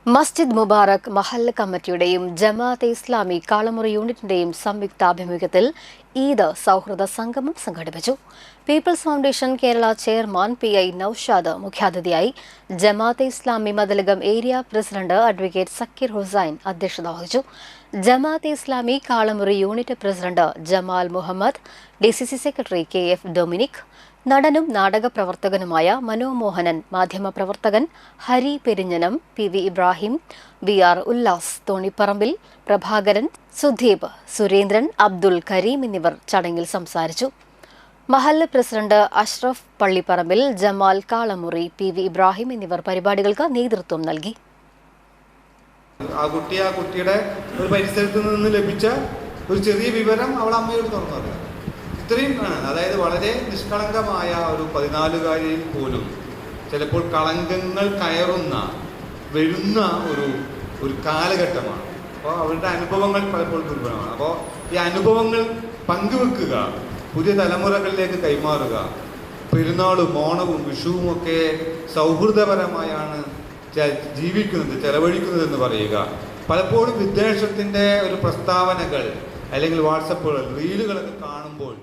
മസ്ജിദ് മുബാറക് മഹല്ല് കമ്മിറ്റിയുടെയും ജമാഅത്തെ ഇസ്ലാമി കാളമുറി യൂണിറ്റിന്റെയും സംയുക്താഭിമുഖ്യത്തിൽ ഈദ് സൗഹൃദ സംഗമം സംഘടിപ്പിച്ചു. People's foundation Kerala chairman PI Naushad മുഖ്യാതിഥിയായി. Jamaate Islami Madalakam area president advocate Zakir Hussain അധ്യക്ഷത വഹിച്ചു. Jamaate Islami Kalamuri unit president Jamal Muhammad, DCC secretary KF Dominic, നടനും നാടകപ്രവർത്തകനുമായ മനോമോഹനൻ, മാധ്യമപ്രവർത്തകൻ ഹരി പെരിഞ്ഞനം, PV ഇബ്രാഹിം, VR ഉല്ലാസ്, തോണിപ്പറമ്പിൽ പ്രഭാകരൻ, സുദീപ്, സുരേന്ദ്രൻ, അബ്ദുൽ കരീം എന്നിവർ ചടങ്ങിൽ സംസാരിച്ചു. മഹല്ല് പ്രസിഡന്റ് അഷ്റഫ് പള്ളിപ്പറമ്പിൽ, ജമാൽ കാളമുറി, PV ഇബ്രാഹിം എന്നിവർ പരിപാടികൾക്ക് നേതൃത്വം നൽകി. ആ കുട്ടിയുടെ ഒരു പരിസരത്ത് നിന്ന് ലഭിച്ച ഒരു ചെറിയ വിവരം അവൾ അമ്മയോട് തുറന്നു പറയാം. ഇത്രയും അതായത് വളരെ നിഷ്കളങ്കമായ ഒരു 14-കാരിയിൽ പോലും ചിലപ്പോൾ കളങ്കങ്ങൾ വരുന്ന ഒരു കാലഘട്ടമാണ്. അപ്പോൾ അവരുടെ അനുഭവങ്ങൾ പലപ്പോഴും ദുർബലമാണ്. അപ്പോൾ ഈ അനുഭവങ്ങൾ പങ്കുവെക്കുക, പുതിയ തലമുറകളിലേക്ക് കൈമാറുക, പെരുന്നാളും ഓണവും വിഷുവും ഒക്കെ സൗഹൃദപരമായാണ് ജീവിക്കുന്നത്, ചെലവഴിക്കുന്നതെന്ന് പറയുക. പലപ്പോഴും വിദ്വേഷത്തിൻ്റെ ഒരു പ്രസ്താവനകൾ അല്ലെങ്കിൽ വാട്സപ്പുകൾ, റീലുകളൊക്കെ കാണുമ്പോൾ